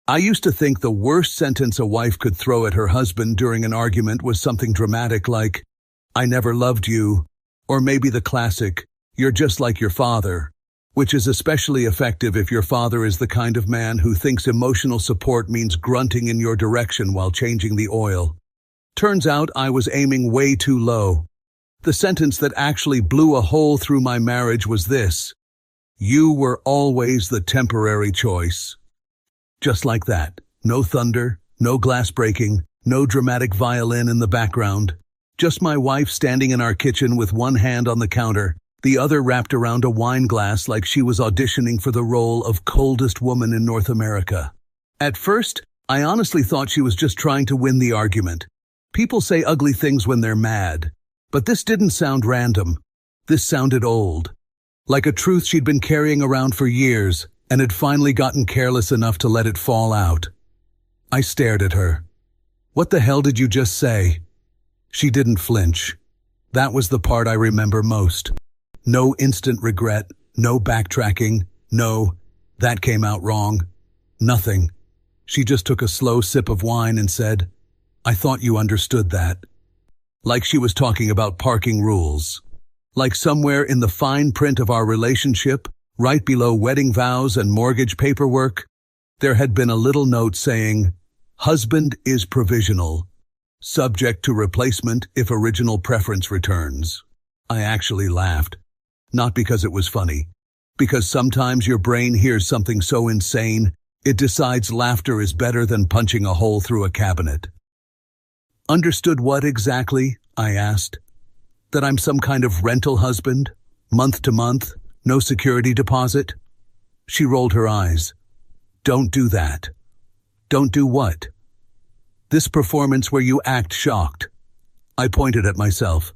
I used to think the worst sentence a wife could throw at her husband during an argument was something dramatic like, "I never loved you," or maybe the classic, "You're just like your father," which is especially effective if your father is the kind of man who thinks emotional support means grunting in your direction while changing the oil. Turns out I was aiming way too low. The sentence that actually blew a hole through my marriage was this: "You were always the temporary choice." Just like that. No thunder, no glass breaking, no dramatic violin in the background. Just my wife standing in our kitchen with one hand on the counter, the other wrapped around a wine glass like she was auditioning for the role of coldest woman in North America. At first, I honestly thought she was just trying to win the argument. People say ugly things when they're mad. But this didn't sound random. This sounded old. Like a truth she'd been carrying around for years, and had finally gotten careless enough to let it fall out. I stared at her. "What the hell did you just say?" She didn't flinch. That was the part I remember most. No instant regret, no backtracking, no, "That came out wrong." Nothing. She just took a slow sip of wine and said, "I thought you understood that." Like she was talking about parking rules. Like somewhere in the fine print of our relationship, right below wedding vows and mortgage paperwork, there had been a little note saying, "Husband is provisional, subject to replacement if original preference returns." I actually laughed. Not because it was funny, because sometimes your brain hears something so insane, it decides laughter is better than punching a hole through a cabinet. "Understood what exactly?" I asked. "That I'm some kind of rental husband, month to month, no security deposit?" She rolled her eyes. "Don't do that." "Don't do what?" "This performance where you act shocked." I pointed at myself.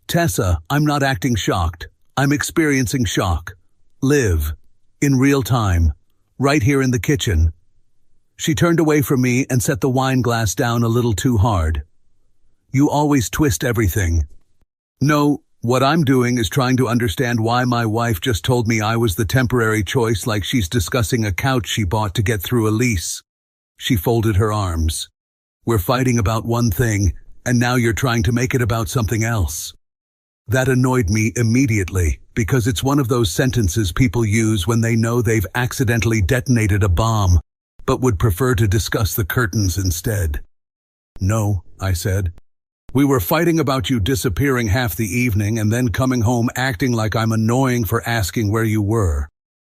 "Tessa, I'm not acting shocked. I'm experiencing shock. Live. In real time. Right here in the kitchen." She turned away from me and set the wine glass down a little too hard. "You always twist everything." "No, what I'm doing is trying to understand why my wife just told me I was the temporary choice like she's discussing a couch she bought to get through a lease." She folded her arms. "We're fighting about one thing, and now you're trying to make it about something else." That annoyed me immediately, because it's one of those sentences people use when they know they've accidentally detonated a bomb, but would prefer to discuss the curtains instead. "No," I said. "We were fighting about you disappearing half the evening and then coming home acting like I'm annoying for asking where you were.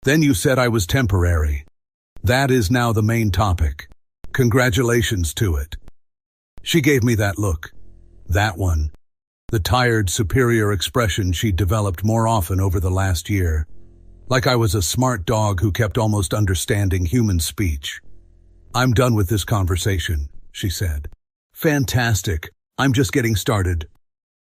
Then you said I was temporary. That is now the main topic. Congratulations to it." She gave me that look. That one. The tired, superior expression she'd developed more often over the last year. Like I was a smart dog who kept almost understanding human speech. "I'm done with this conversation," she said. "Fantastic. I'm just getting started."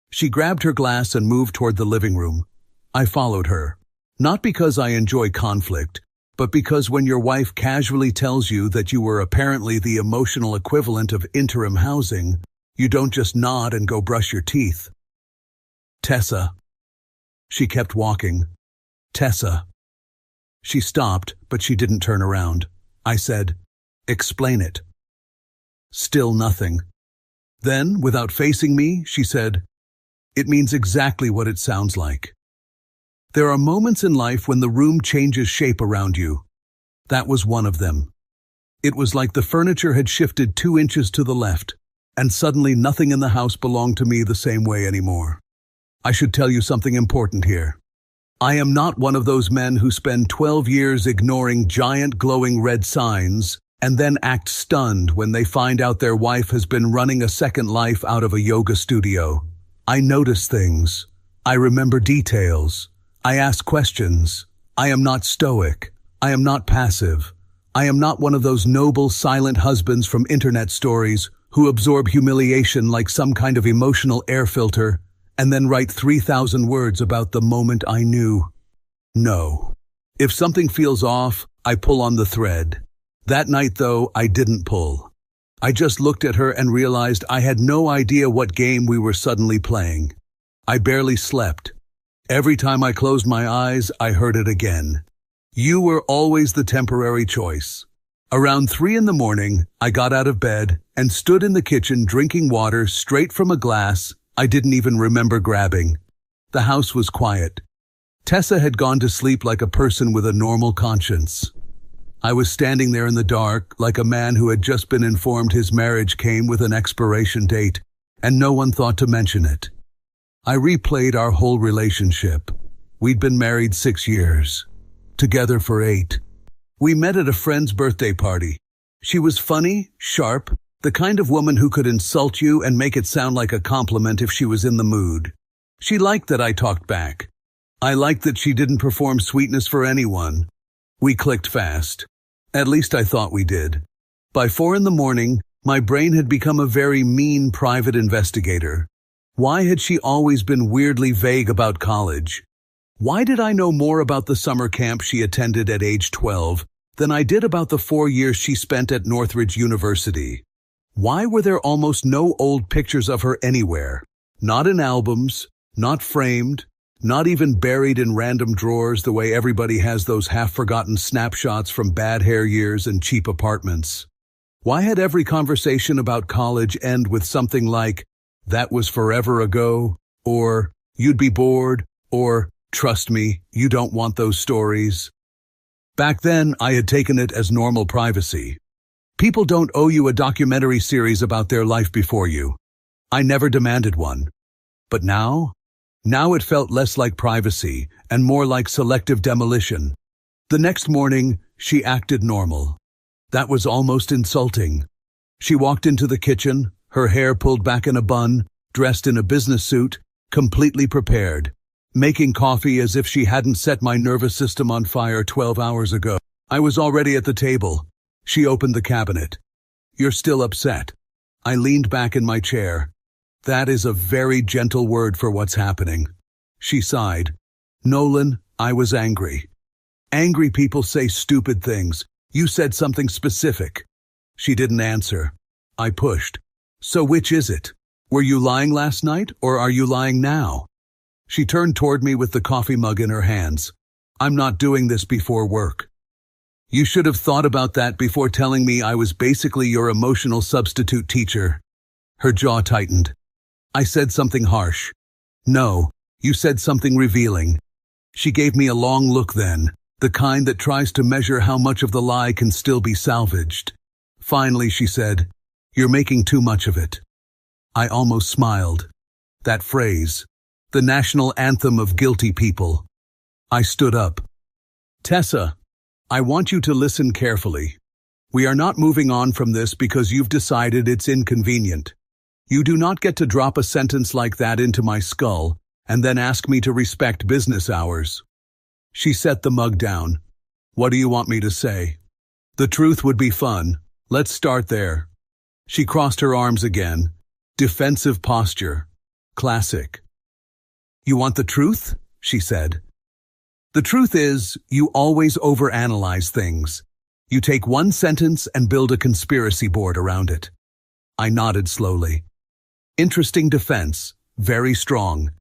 She grabbed her glass and moved toward the living room. I followed her. Not because I enjoy conflict, but because when your wife casually tells you that you were apparently the emotional equivalent of interim housing, you don't just nod and go brush your teeth. "Tessa." She kept walking. "Tessa." She stopped, but she didn't turn around. I said, "Explain it." Still nothing. Then, without facing me, she said, "It means exactly what it sounds like." There are moments in life when the room changes shape around you. That was one of them. It was like the furniture had shifted 2 inches to the left, and suddenly nothing in the house belonged to me the same way anymore. I should tell you something important here. I am not one of those men who spend 12 years ignoring giant glowing red signs and then act stunned when they find out their wife has been running a second life out of a yoga studio. I notice things. I remember details. I ask questions. I am not stoic. I am not passive. I am not one of those noble, silent husbands from internet stories who absorb humiliation like some kind of emotional air filter and then write 3,000 words about the moment I knew. No. If something feels off, I pull on the thread. That night, though, I didn't pull. I just looked at her and realized I had no idea what game we were suddenly playing. I barely slept. Every time I closed my eyes, I heard it again. "You were always the temporary choice. Around 3 in the morning, I got out of bed and stood in the kitchen drinking water straight from a glass I didn't even remember grabbing. The house was quiet. Tessa had gone to sleep like a person with a normal conscience. I was standing there in the dark like a man who had just been informed his marriage came with an expiration date, and no one thought to mention it. I replayed our whole relationship. We'd been married 6 years, together for 8. We met at a friend's birthday party. She was funny, sharp, the kind of woman who could insult you and make it sound like a compliment if she was in the mood. She liked that I talked back. I liked that she didn't perform sweetness for anyone. We clicked fast. At least I thought we did. By 4 in the morning, my brain had become a very mean private investigator. Why had she always been weirdly vague about college? Why did I know more about the summer camp she attended at age 12 than I did about the 4 years she spent at Northridge University? Why were there almost no old pictures of her anywhere? Not in albums, not framed, not even buried in random drawers the way everybody has those half-forgotten snapshots from bad hair years and cheap apartments. Why had every conversation about college end with something like, "That was forever ago," or "You'd be bored," or "Trust me, you don't want those stories"? Back then, I had taken it as normal privacy. People don't owe you a documentary series about their life before you. I never demanded one. But now it felt less like privacy and more like selective demolition. The next morning, she acted normal. That was almost insulting. She walked into the kitchen, her hair pulled back in a bun, dressed in a business suit, completely prepared, making coffee as if she hadn't set my nervous system on fire 12 hours ago. I was already at the table. She opened the cabinet. "You're still upset." I leaned back in my chair. "That is a very gentle word for what's happening." She sighed. "Nolan, I was angry. Angry people say stupid things. You said something specific." She didn't answer. I pushed. "So which is it? Were you lying last night, or are you lying now?" She turned toward me with the coffee mug in her hands. "I'm not doing this before work." "You should have thought about that before telling me I was basically your emotional substitute teacher." Her jaw tightened. "I said something harsh." "No, you said something revealing." She gave me a long look then, the kind that tries to measure how much of the lie can still be salvaged. Finally, she said, "You're making too much of it." I almost smiled. That phrase, the national anthem of guilty people. I stood up. "Tessa, I want you to listen carefully. We are not moving on from this because you've decided it's inconvenient. You do not get to drop a sentence like that into my skull and then ask me to respect business hours." She set the mug down. "What do you want me to say?" "The truth would be fun. Let's start there." She crossed her arms again. Defensive posture. Classic. "You want the truth?" she said. "The truth is, you always overanalyze things. You take one sentence and build a conspiracy board around it." I nodded slowly. "Interesting defense. Very strong.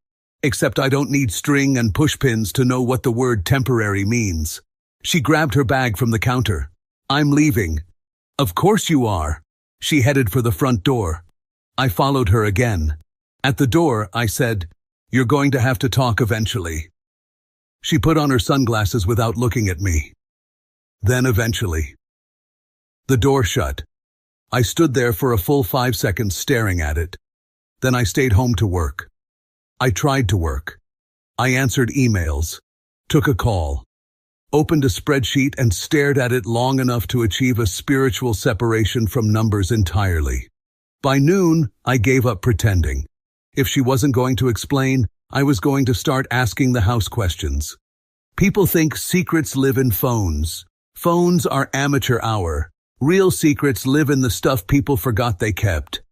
Except I don't need string and pushpins to know what the word temporary means." She grabbed her bag from the counter. "I'm leaving." "Of course you are." She headed for the front door. I followed her again. At the door, I said, "You're going to have to talk eventually." She put on her sunglasses without looking at me. Then eventually. The door shut. I stood there for a full 5 seconds staring at it. Then I stayed home to work. I tried to work. I answered emails, took a call, opened a spreadsheet and stared at it long enough to achieve a spiritual separation from numbers entirely. By noon, I gave up pretending. If she wasn't going to explain, I was going to start asking the house questions. People think secrets live in phones. Phones are amateur hour. Real secrets live in the stuff people forgot they kept.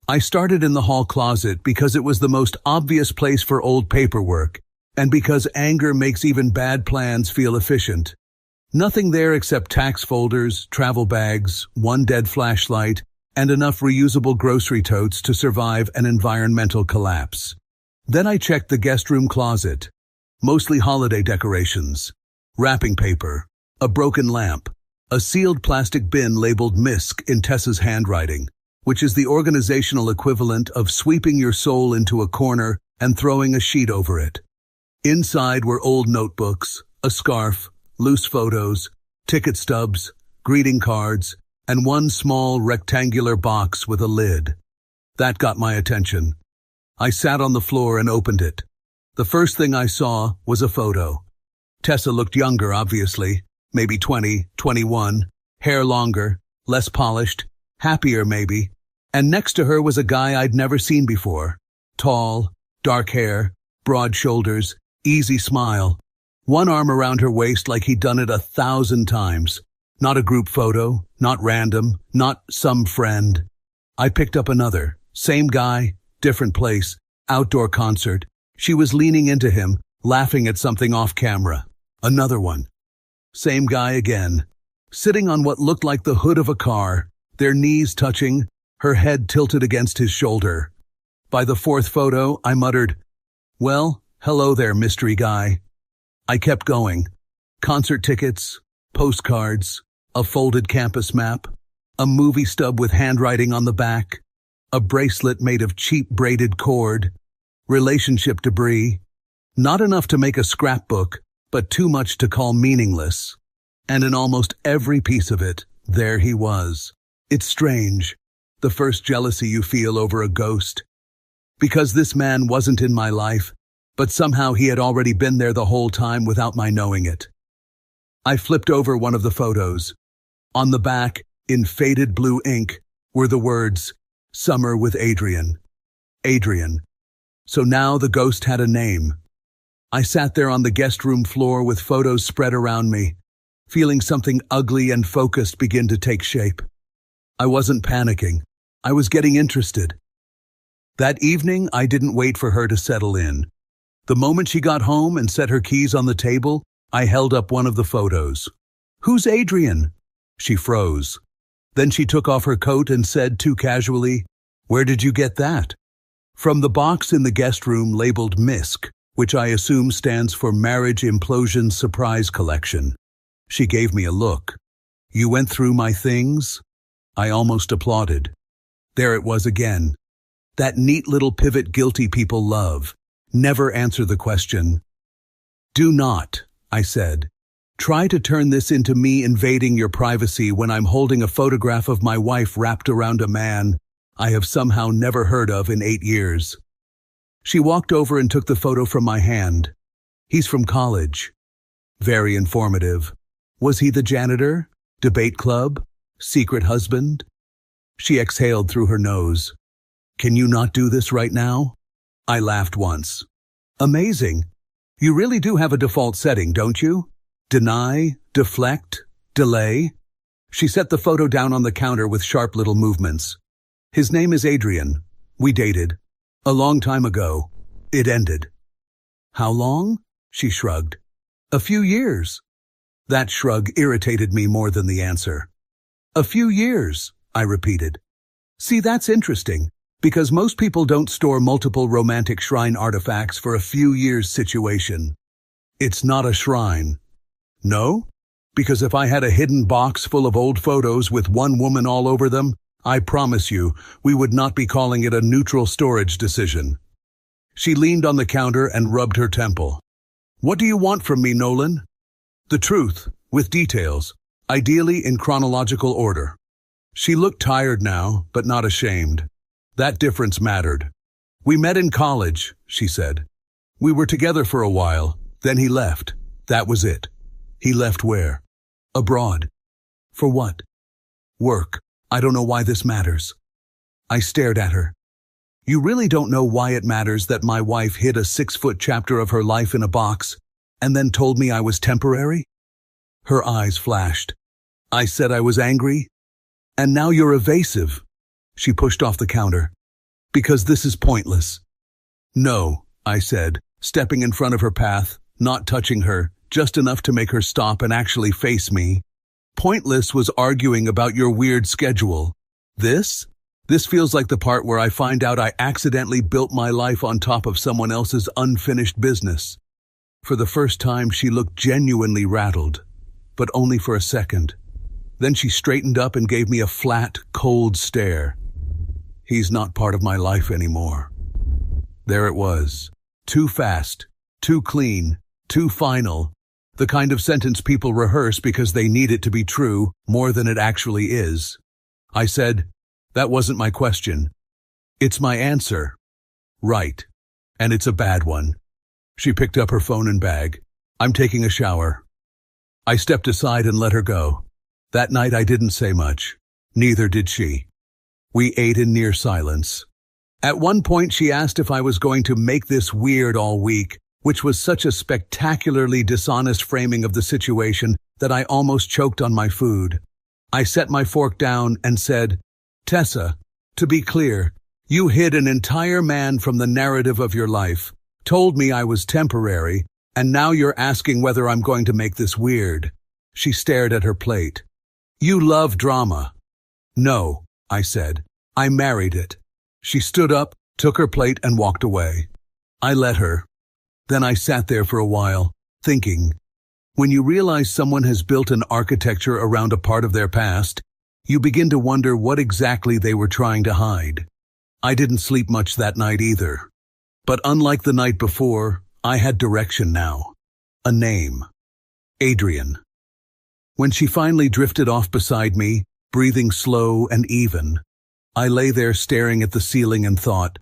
I started in the hall closet because it was the most obvious place for old paperwork, and because anger makes even bad plans feel efficient. Nothing there except tax folders, travel bags, one dead flashlight, and enough reusable grocery totes to survive an environmental collapse. Then I checked the guest room closet. Mostly holiday decorations, wrapping paper, a broken lamp, A sealed plastic bin labeled MISC in Tessa's handwriting, which is the organizational equivalent of sweeping your soul into a corner and throwing a sheet over it. Inside were old notebooks, a scarf, loose photos, ticket stubs, greeting cards, and one small rectangular box with a lid. That got my attention. I sat on the floor and opened it. The first thing I saw was a photo. Tessa looked younger, obviously, maybe 20, 21, hair longer, less polished, happier maybe, and next to her was a guy I'd never seen before. Tall, dark hair, broad shoulders, easy smile, one arm around her waist like he'd done it 1,000 times. Not a group photo, not random, not some friend. I picked up another, same guy, different place, outdoor concert. She was leaning into him, laughing at something off camera. Another one. Same guy again, sitting on what looked like the hood of a car, their knees touching, her head tilted against his shoulder. By the fourth photo, I muttered, "Well, hello there, mystery guy." I kept going. Concert tickets, postcards, a folded campus map, a movie stub with handwriting on the back, a bracelet made of cheap braided cord, relationship debris, not enough to make a scrapbook, but too much to call meaningless. And in almost every piece of it, there he was. It's strange, the first jealousy you feel over a ghost. Because this man wasn't in my life, but somehow he had already been there the whole time without my knowing it. I flipped over one of the photos. On the back, in faded blue ink, were the words, "Summer with Adrian." Adrian. So now the ghost had a name. I sat there on the guest room floor with photos spread around me, feeling something ugly and focused begin to take shape. I wasn't panicking. I was getting interested. That evening, I didn't wait for her to settle in. The moment she got home and set her keys on the table, I held up one of the photos. "Who's Adrian?" She froze. Then she took off her coat and said too casually, "Where did you get that?" "From the box in the guest room labeled MISC, which I assume stands for Marriage Implosion Surprise Collection." She gave me a look. "You went through my things?" I almost applauded. There it was again. That neat little pivot guilty people love. Never answer the question. "Do not," I said, "try to turn this into me invading your privacy when I'm holding a photograph of my wife wrapped around a man I have somehow never heard of in 8 years. She walked over and took the photo from my hand. "He's from college." Very informative. Was he the janitor? Debate club? Secret husband? She exhaled through her nose. "Can you not do this right now?" I laughed once. "Amazing. You really do have a default setting, don't you? Deny, deflect, delay." She set the photo down on the counter with sharp little movements. "His name is Adrian. We dated. A long time ago. It ended." "How long?" She shrugged. "A few years." That shrug irritated me more than the answer. "A few years," I repeated. "See, that's interesting, because most people don't store multiple romantic shrine artifacts for a few years situation. It's not a shrine." "No? Because if I had a hidden box full of old photos with one woman all over them, I promise you, we would not be calling it a neutral storage decision." She leaned on the counter and rubbed her temple. "What do you want from me, Nolan?" "The truth, with details, ideally in chronological order." She looked tired now, but not ashamed. That difference mattered. "We met in college," she said. "We were together for a while, then he left. That was it." "He left where?" "Abroad." "For what?" "Work. I don't know why this matters." I stared at her. "You really don't know why it matters that my wife hid a 6-foot chapter of her life in a box and then told me I was temporary?" Her eyes flashed. "I said I was angry? And now you're evasive." She pushed off the counter. "Because this is pointless." "No," I said, stepping in front of her path, not touching her, just enough to make her stop and actually face me. "Pointless was arguing about your weird schedule. This feels like the part where I find out I accidentally built my life on top of someone else's unfinished business." For the first time, she looked genuinely rattled, but only for a second. Then she straightened up and gave me a flat, cold stare. He's not part of my life anymore. There it was. Too fast, too clean, too final. The kind of sentence people rehearse because they need it to be true more than it actually is. I said, "That wasn't my question. It's my answer." "Right. And it's a bad one." She picked up her phone and bag. "I'm taking a shower." I stepped aside and let her go. That night I didn't say much. Neither did she. We ate in near silence. At one point she asked if I was going to make this weird all week, which was such a spectacularly dishonest framing of the situation that I almost choked on my food. I set my fork down and said, "Tessa, to be clear, you hid an entire man from the narrative of your life, told me I was temporary, and now you're asking whether I'm going to make this weird." She stared at her plate. "You love drama." "No," I said. "I married it." She stood up, took her plate, and walked away. I let her. Then I sat there for a while, thinking. When you realize someone has built an architecture around a part of their past, you begin to wonder what exactly they were trying to hide. I didn't sleep much that night either. But unlike the night before, I had direction now. A name. Adrian. When she finally drifted off beside me, breathing slow and even, I lay there staring at the ceiling and thought,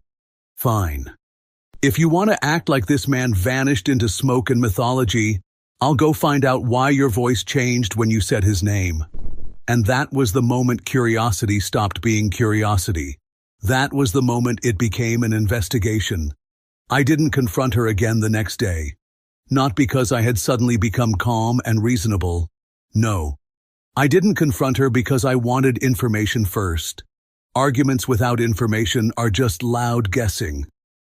fine. If you want to act like this man vanished into smoke and mythology, I'll go find out why your voice changed when you said his name. And that was the moment curiosity stopped being curiosity. That was the moment it became an investigation. I didn't confront her again the next day. Not because I had suddenly become calm and reasonable. No. I didn't confront her because I wanted information first. Arguments without information are just loud guessing.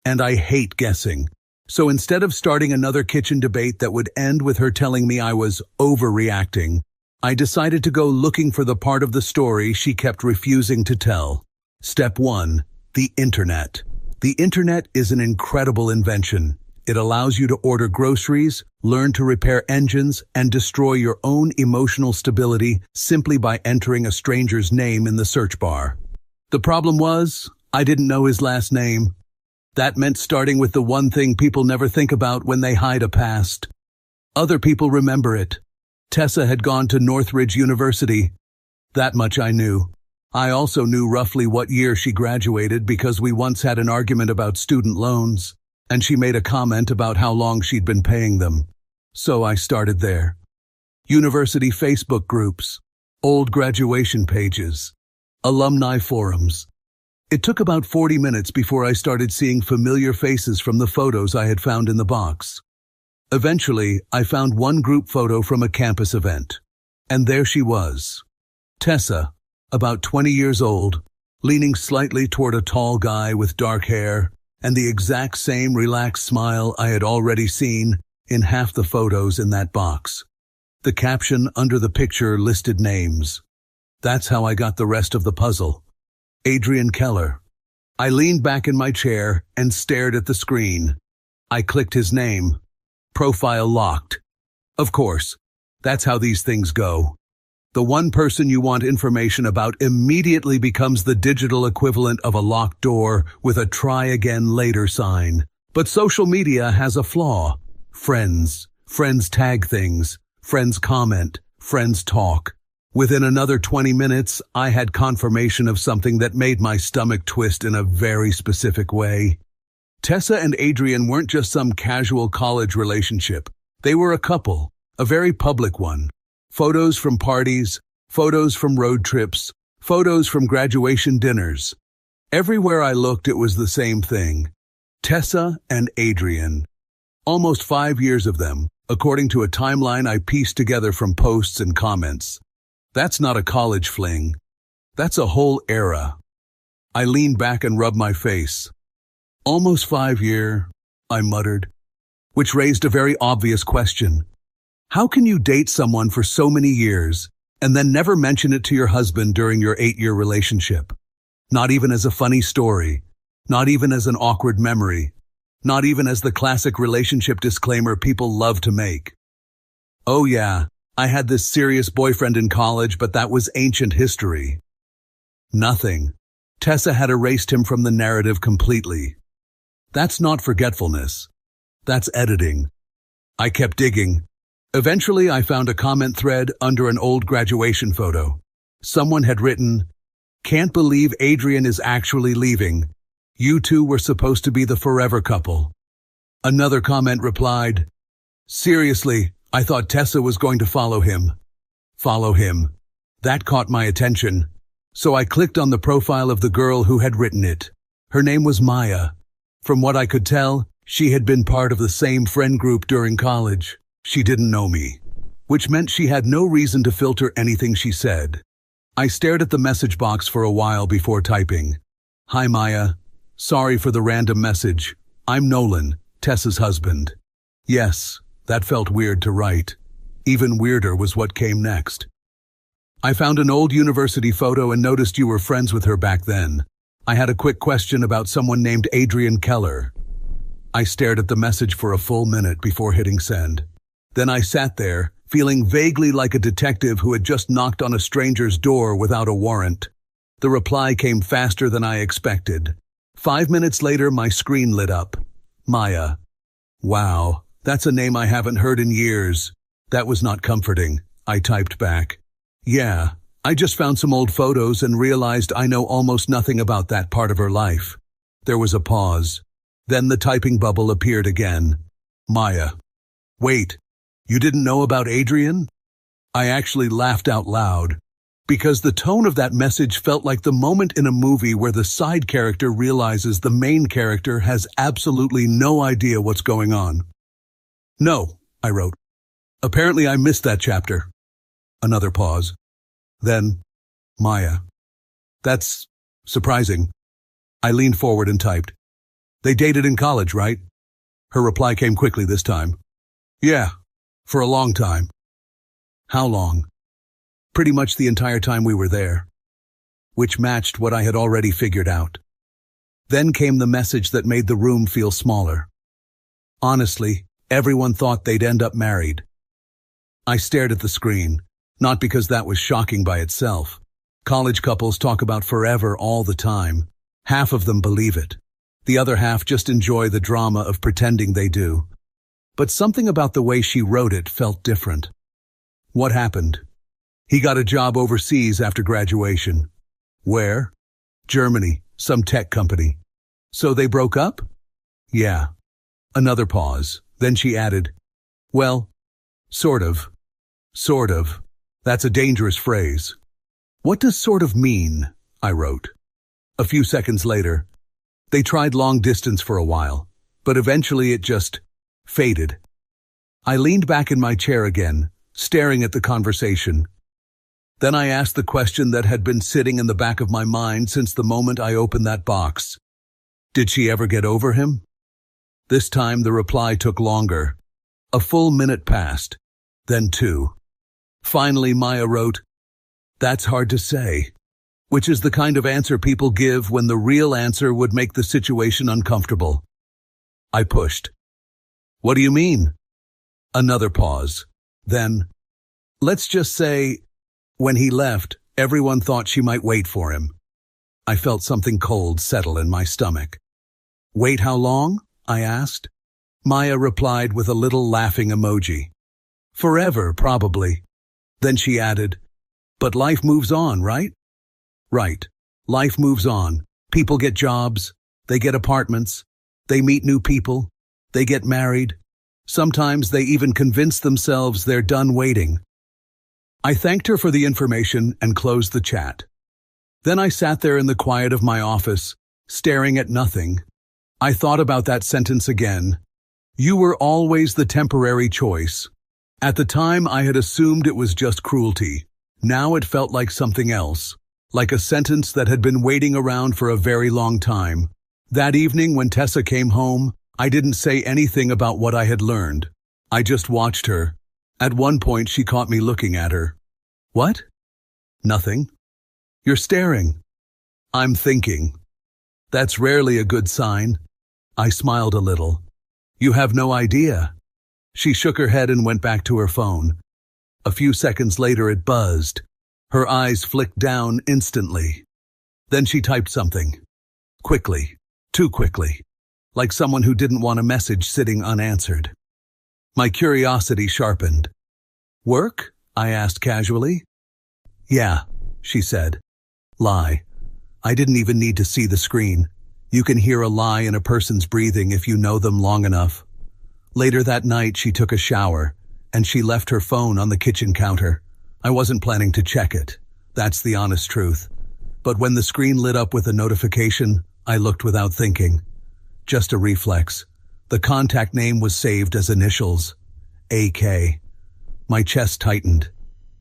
And I hate guessing. So instead of starting another kitchen debate that would end with her telling me I was overreacting, I decided to go looking for the part of the story she kept refusing to tell. Step 1. The Internet. The Internet is an incredible invention. It allows you to order groceries, learn to repair engines, and destroy your own emotional stability simply by entering a stranger's name in the search bar. The problem was, I didn't know his last name. That meant starting with the one thing people never think about when they hide a past. Other people remember it. Tessa had gone to Northridge University. That much I knew. I also knew roughly what year she graduated because we once had an argument about student loans, and she made a comment about how long she'd been paying them. So I started there. University Facebook groups, old graduation pages, alumni forums. It took about 40 minutes before I started seeing familiar faces from the photos I had found in the box. Eventually, I found one group photo from a campus event. And there she was. Tessa, about 20 years old, leaning slightly toward a tall guy with dark hair, and the exact same relaxed smile I had already seen in half the photos in that box. The caption under the picture listed names. That's how I got the rest of the puzzle. Adrian Keller. I leaned back in my chair and stared at the screen. I clicked his name. Profile locked. Of course, that's how these things go. The one person you want information about immediately becomes the digital equivalent of a locked door with a try again later sign. But social media has a flaw. Friends tag things, friends comment, friends talk. Within another 20 minutes, I had confirmation of something that made my stomach twist in a very specific way. Tessa and Adrian weren't just some casual college relationship. They were a couple, a very public one. Photos from parties, photos from road trips, photos from graduation dinners. Everywhere I looked, it was the same thing. Tessa and Adrian. Almost 5 years of them, according to a timeline I pieced together from posts and comments. That's not a college fling. That's a whole era. I leaned back and rubbed my face. Almost 5 years, I muttered, which raised a very obvious question. How can you date someone for so many years and then never mention it to your husband during your 8-year relationship? Not even as a funny story, not even as an awkward memory, not even as the classic relationship disclaimer people love to make. Oh yeah, I had this serious boyfriend in college, but that was ancient history. Nothing. Tessa had erased him from the narrative completely. That's not forgetfulness. That's editing. I kept digging. Eventually, I found a comment thread under an old graduation photo. Someone had written, "Can't believe Adrian is actually leaving. You two were supposed to be the forever couple." Another comment replied, "Seriously, I thought Tessa was going to follow him." Follow him. That caught my attention. So I clicked on the profile of the girl who had written it. Her name was Maya. From what I could tell, she had been part of the same friend group during college. She didn't know me, which meant she had no reason to filter anything she said. I stared at the message box for a while before typing. "Hi Maya. Sorry for the random message. I'm Nolan, Tessa's husband." Yes, that felt weird to write. Even weirder was what came next. "I found an old university photo and noticed you were friends with her back then. I had a quick question about someone named Adrian Keller." I stared at the message for a full minute before hitting send. Then I sat there, feeling vaguely like a detective who had just knocked on a stranger's door without a warrant. The reply came faster than I expected. 5 minutes later, my screen lit up. Maya. Wow, that's a name I haven't heard in years. That was not comforting. I typed back. "Yeah, I just found some old photos and realized I know almost nothing about that part of her life." There was a pause. Then the typing bubble appeared again. Maya. "Wait, you didn't know about Adrian?" I actually laughed out loud, because the tone of that message felt like the moment in a movie where the side character realizes the main character has absolutely no idea what's going on. "No," I wrote. "Apparently I missed that chapter." Another pause. Then, Maya. "That's surprising." I leaned forward and typed. "They dated in college, right?" Her reply came quickly this time. "Yeah, for a long time." "How long?" "Pretty much the entire time we were there." Which matched what I had already figured out. Then came the message that made the room feel smaller. Honestly, everyone thought they'd end up married. I stared at the screen, not because that was shocking by itself. College couples talk about forever all the time. Half of them believe it. The other half just enjoy the drama of pretending they do. But something about the way she wrote it felt different. What happened? He got a job overseas after graduation. Where? Germany, some tech company. So they broke up? Yeah. Another pause. Then she added, "Well, sort of. Sort of. That's a dangerous phrase." "What does sort of mean?" I wrote. A few seconds later, they tried long distance for a while, but eventually it just faded. I leaned back in my chair again, staring at the conversation. Then I asked the question that had been sitting in the back of my mind since the moment I opened that box. Did she ever get over him? This time the reply took longer. A full minute passed, then 2. Finally Maya wrote, "That's hard to say," which is the kind of answer people give when the real answer would make the situation uncomfortable. I pushed. "What do you mean?" Another pause. Then, "Let's just say, when he left, everyone thought she might wait for him." I felt something cold settle in my stomach. "Wait how long?" I asked. Maya replied with a little laughing emoji. "Forever, probably." Then she added, "But life moves on, right?" Right. Life moves on. People get jobs. They get apartments. They meet new people. They get married. Sometimes they even convince themselves they're done waiting. I thanked her for the information and closed the chat. Then I sat there in the quiet of my office, staring at nothing. I thought about that sentence again. You were always the temporary choice. At the time, I had assumed it was just cruelty. Now it felt like something else, like a sentence that had been waiting around for a very long time. That evening when Tessa came home, I didn't say anything about what I had learned. I just watched her. At one point, she caught me looking at her. "What?" "Nothing." "You're staring." "I'm thinking." "That's rarely a good sign." I smiled a little. "You have no idea." She shook her head and went back to her phone. A few seconds later it buzzed. Her eyes flicked down instantly. Then she typed something. Quickly. Too quickly. Like someone who didn't want a message sitting unanswered. My curiosity sharpened. Work? I asked casually. Yeah, she said. Lie. I didn't even need to see the screen. You can hear a lie in a person's breathing if you know them long enough. Later that night, she took a shower, and she left her phone on the kitchen counter. I wasn't planning to check it. That's the honest truth. But when the screen lit up with a notification, I looked without thinking. Just a reflex. The contact name was saved as initials. AK. My chest tightened.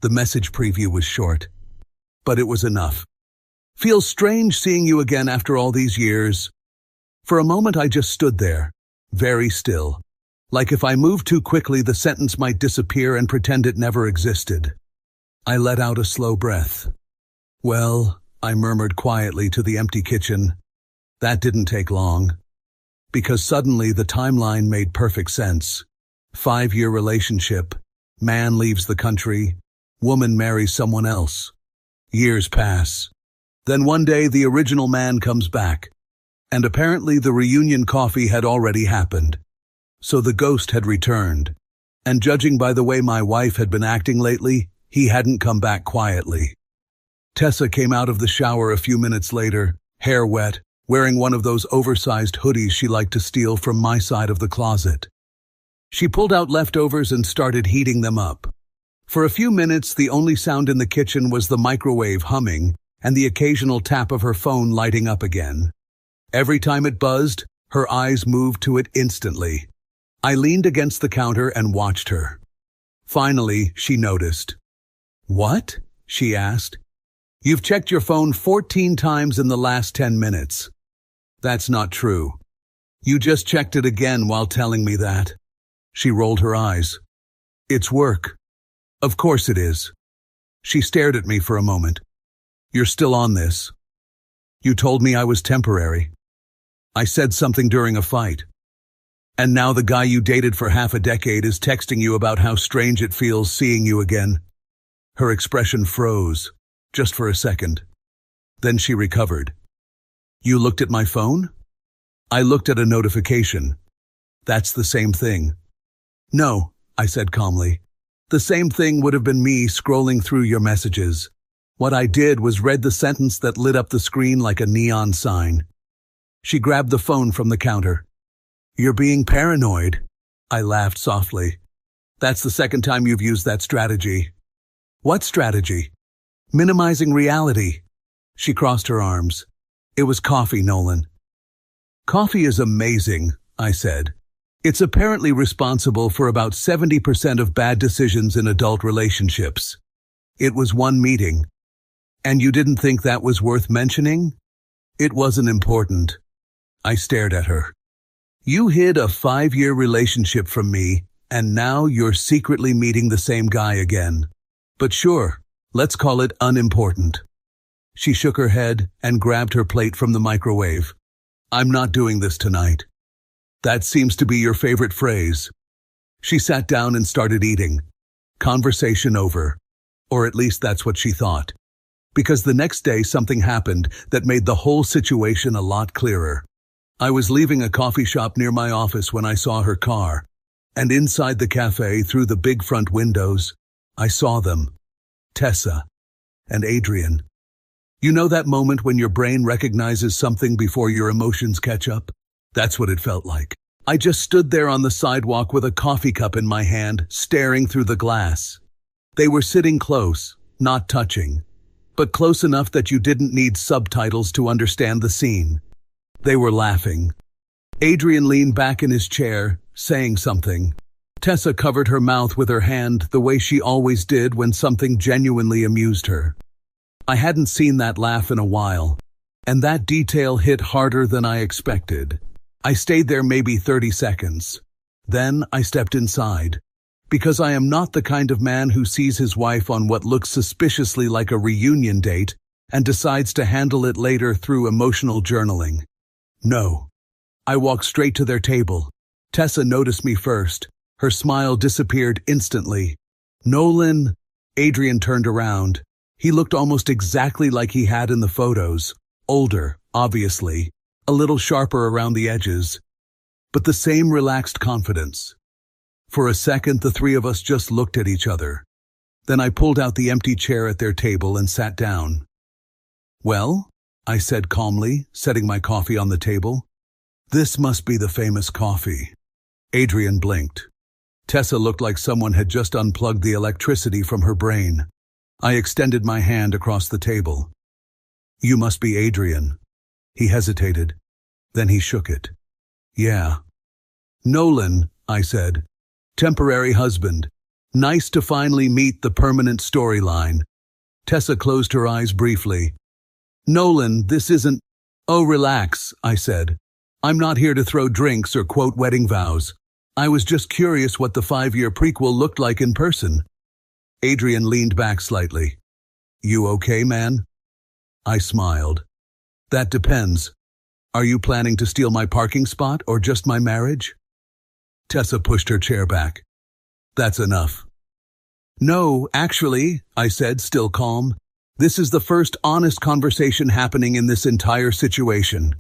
The message preview was short. But it was enough. Feels strange seeing you again after all these years. For a moment I just stood there, very still. Like if I moved too quickly, the sentence might disappear and pretend it never existed. I let out a slow breath. Well, I murmured quietly to the empty kitchen. That didn't take long. Because suddenly the timeline made perfect sense. 5-year relationship. Man leaves the country. Woman marries someone else. Years pass. Then one day the original man comes back. And apparently the reunion coffee had already happened. So the ghost had returned. And judging by the way my wife had been acting lately, he hadn't come back quietly. Tessa came out of the shower a few minutes later, hair wet, wearing one of those oversized hoodies she liked to steal from my side of the closet. She pulled out leftovers and started heating them up. For a few minutes, the only sound in the kitchen was the microwave humming and the occasional tap of her phone lighting up again. Every time it buzzed, her eyes moved to it instantly. I leaned against the counter and watched her. Finally, she noticed. What? She asked. You've checked your phone 14 times in the last 10 minutes. That's not true. You just checked it again while telling me that. She rolled her eyes. It's work. Of course it is. She stared at me for a moment. You're still on this. You told me I was temporary. I said something during a fight. And now the guy you dated for half a decade is texting you about how strange it feels seeing you again. Her expression froze, just for a second. Then she recovered. You looked at my phone? I looked at a notification. That's the same thing. No, I said calmly. The same thing would have been me scrolling through your messages. What I did was read the sentence that lit up the screen like a neon sign. She grabbed the phone from the counter. You're being paranoid. I laughed softly. That's the second time you've used that strategy. What strategy? Minimizing reality. She crossed her arms. It was coffee, Nolan. Coffee is amazing, I said. It's apparently responsible for about 70% of bad decisions in adult relationships. It was one meeting. And you didn't think that was worth mentioning? It wasn't important. I stared at her. You hid a 5-year relationship from me, and now you're secretly meeting the same guy again. But sure, let's call it unimportant. She shook her head and grabbed her plate from the microwave. I'm not doing this tonight. That seems to be your favorite phrase. She sat down and started eating. Conversation over. Or at least that's what she thought. Because the next day something happened that made the whole situation a lot clearer. I was leaving a coffee shop near my office when I saw her car, and inside the cafe, through the big front windows, I saw them. Tessa and Adrian. You know that moment when your brain recognizes something before your emotions catch up? That's what it felt like. I just stood there on the sidewalk with a coffee cup in my hand, staring through the glass. They were sitting close, not touching, but close enough that you didn't need subtitles to understand the scene. They were laughing. Adrian leaned back in his chair, saying something. Tessa covered her mouth with her hand the way she always did when something genuinely amused her. I hadn't seen that laugh in a while, and that detail hit harder than I expected. I stayed there maybe 30 seconds. Then I stepped inside. Because I am not the kind of man who sees his wife on what looks suspiciously like a reunion date and decides to handle it later through emotional journaling. No. I walked straight to their table. Tessa noticed me first. Her smile disappeared instantly. Nolan, Adrian turned around. He looked almost exactly like he had in the photos. Older, obviously, a little sharper around the edges, but the same relaxed confidence. For a second, the three of us just looked at each other. Then I pulled out the empty chair at their table and sat down. "Well," I said calmly, setting my coffee on the table. "This must be the famous coffee." Adrian blinked. Tessa looked like someone had just unplugged the electricity from her brain. I extended my hand across the table. "You must be Adrian." He hesitated. Then he shook it. "Yeah." "Nolan," I said. "Temporary husband. Nice to finally meet the permanent storyline." Tessa closed her eyes briefly. "Nolan, this isn't—" "Oh, relax," I said. "I'm not here to throw drinks or quote wedding vows. I was just curious what the 5-year prequel looked like in person." Adrian leaned back slightly. "You okay, man?" I smiled. "That depends. Are you planning to steal my parking spot or just my marriage?" Tessa pushed her chair back. "That's enough." "No, actually," I said, still calm. "This is the first honest conversation happening in this entire situation."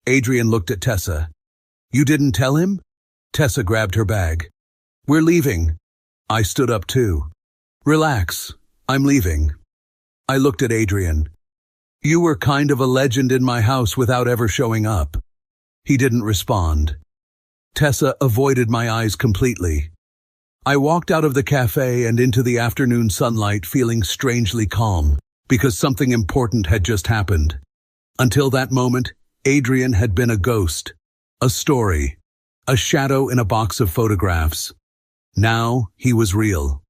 Adrian looked at Tessa. "You didn't tell him?" Tessa grabbed her bag. "We're leaving." I stood up too. "Relax. I'm leaving." I looked at Adrian. "You were kind of a legend in my house without ever showing up." He didn't respond. Tessa avoided my eyes completely. I walked out of the cafe and into the afternoon sunlight feeling strangely calm, because something important had just happened. Until that moment, Adrian had been a ghost, a story, a shadow in a box of photographs. Now he was real.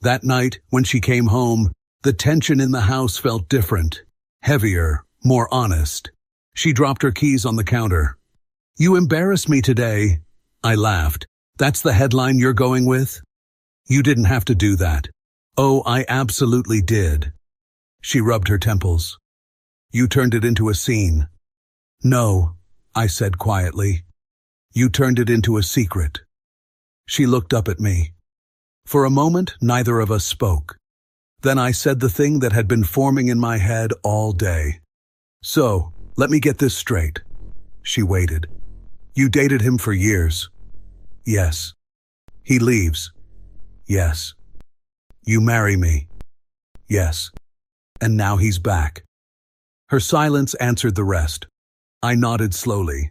That night, when she came home, the tension in the house felt different, heavier, more honest. She dropped her keys on the counter. "You embarrassed me today." I laughed. "That's the headline you're going with?" "You didn't have to do that." "Oh, I absolutely did." She rubbed her temples. "You turned it into a scene." "No," I said quietly. "You turned it into a secret." She looked up at me. For a moment, neither of us spoke. Then I said the thing that had been forming in my head all day. "So, let me get this straight." She waited. "You dated him for years?" "Yes." "He leaves?" "Yes." "You marry me?" "Yes." "And now he's back." Her silence answered the rest. I nodded slowly.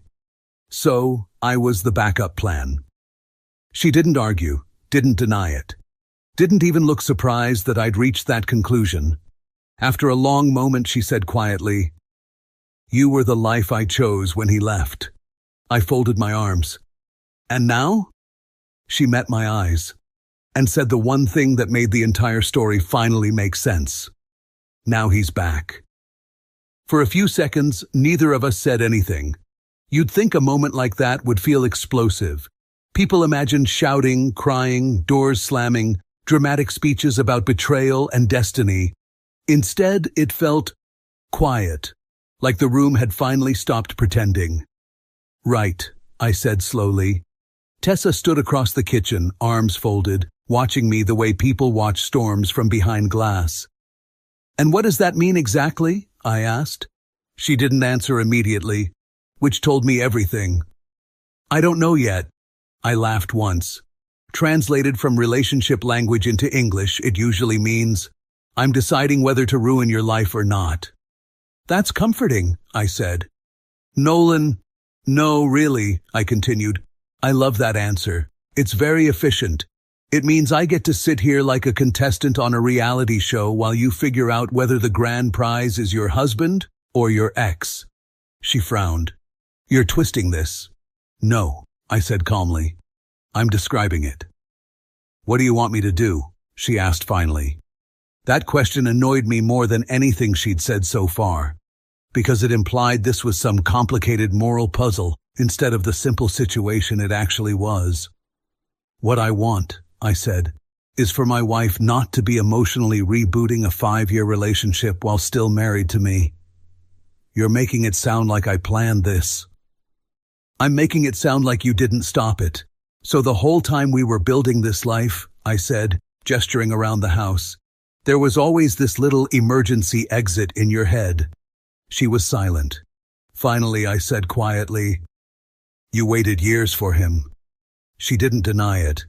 So, I was the backup plan. She didn't argue, didn't deny it. Didn't even look surprised that I'd reached that conclusion. After a long moment, she said quietly, "You were the life I chose when he left." I folded my arms. "And now?" She met my eyes and said the one thing that made the entire story finally make sense. "Now he's back." For a few seconds, neither of us said anything. You'd think a moment like that would feel explosive. People imagined shouting, crying, doors slamming, dramatic speeches about betrayal and destiny. Instead, it felt quiet, like the room had finally stopped pretending. "Right," I said slowly. Tessa stood across the kitchen, arms folded, watching me the way people watch storms from behind glass. "And what does that mean exactly?" I asked. She didn't answer immediately, which told me everything. "I don't know yet." I laughed once. Translated from relationship language into English, it usually means, "I'm deciding whether to ruin your life or not." "That's comforting," I said. "Nolan—" "No, really," I continued. "I love that answer. It's very efficient. It means I get to sit here like a contestant on a reality show while you figure out whether the grand prize is your husband or your ex." She frowned. "You're twisting this." "No," I said calmly. "I'm describing it." "What do you want me to do?" she asked finally. That question annoyed me more than anything she'd said so far, because it implied this was some complicated moral puzzle instead of the simple situation it actually was. "What I want," I said, "is for my wife not to be emotionally rebooting a 5-year relationship while still married to me." "You're making it sound like I planned this." "I'm making it sound like you didn't stop it. So the whole time we were building this life," I said, gesturing around the house. There was always this little emergency exit in your head. She was silent. Finally, I said quietly, "You waited years for him." She didn't deny it.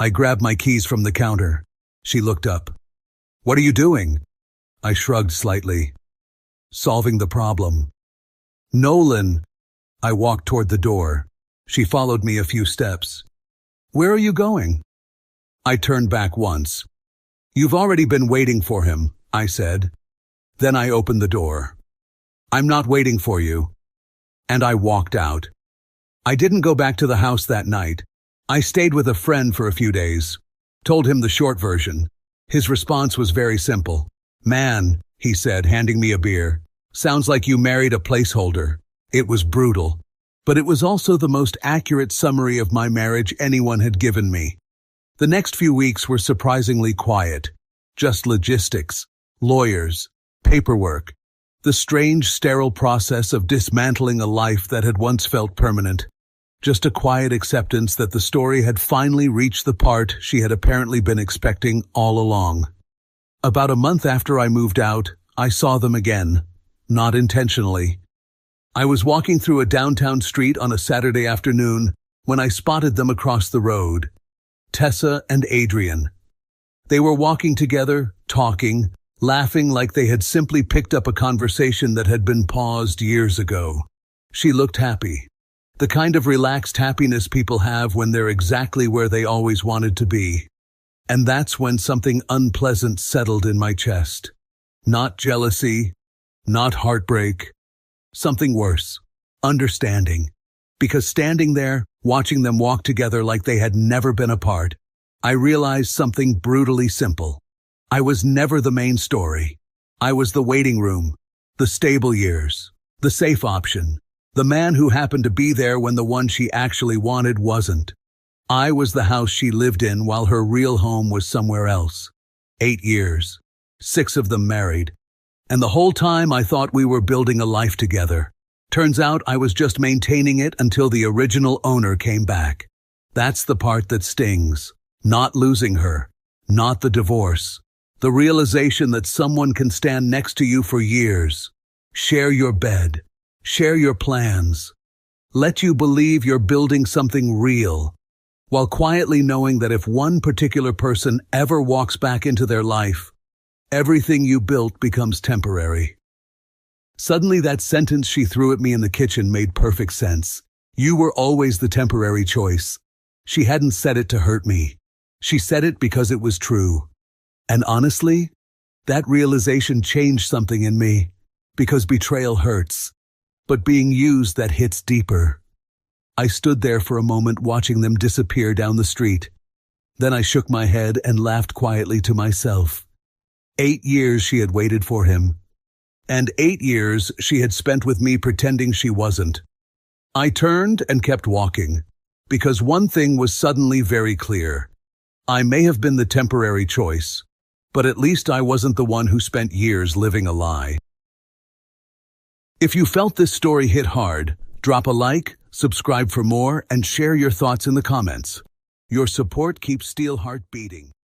I grabbed my keys from the counter. She looked up. "What are you doing?" I shrugged slightly. "Solving the problem." "Nolan." I walked toward the door. She followed me a few steps. "Where are you going?" I turned back once. "You've already been waiting for him," I said. Then I opened the door. "I'm not waiting for you." And I walked out. I didn't go back to the house that night. I stayed with a friend for a few days. Told him the short version. His response was very simple. "Man," he said, handing me a beer, "sounds like you married a placeholder." It was brutal, but it was also the most accurate summary of my marriage anyone had given me. The next few weeks were surprisingly quiet. Just logistics, lawyers, paperwork, the strange, sterile process of dismantling a life that had once felt permanent. Just a quiet acceptance that the story had finally reached the part she had apparently been expecting all along. About a month after I moved out, I saw them again, not intentionally. I was walking through a downtown street on a Saturday afternoon when I spotted them across the road. Tessa and Adrian. They were walking together, talking, laughing like they had simply picked up a conversation that had been paused years ago. She looked happy. The kind of relaxed happiness people have when they're exactly where they always wanted to be. And that's when something unpleasant settled in my chest. Not jealousy, not heartbreak. Something worse. Understanding. Because standing there, watching them walk together like they had never been apart, I realized something brutally simple. I was never the main story. I was the waiting room, the stable years, the safe option, the man who happened to be there when the one she actually wanted wasn't. I was the house she lived in while her real home was somewhere else. 8 years, 6 of them married. And the whole time I thought we were building a life together. Turns out I was just maintaining it until the original owner came back. That's the part that stings. Not losing her. Not the divorce. The realization that someone can stand next to you for years. Share your bed. Share your plans. Let you believe you're building something real. While quietly knowing that if one particular person ever walks back into their life, everything you built becomes temporary. Suddenly that sentence she threw at me in the kitchen made perfect sense. You were always the temporary choice. She hadn't said it to hurt me. She said it because it was true. And honestly, that realization changed something in me. Because betrayal hurts. But being used, that hits deeper. I stood there for a moment watching them disappear down the street. Then I shook my head and laughed quietly to myself. 8 years she had waited for him. And 8 years she had spent with me pretending she wasn't. I turned and kept walking, because one thing was suddenly very clear. I may have been the temporary choice, but at least I wasn't the one who spent years living a lie. If you felt this story hit hard, drop a like, subscribe for more, and share your thoughts in the comments. Your support keeps Steelheart beating.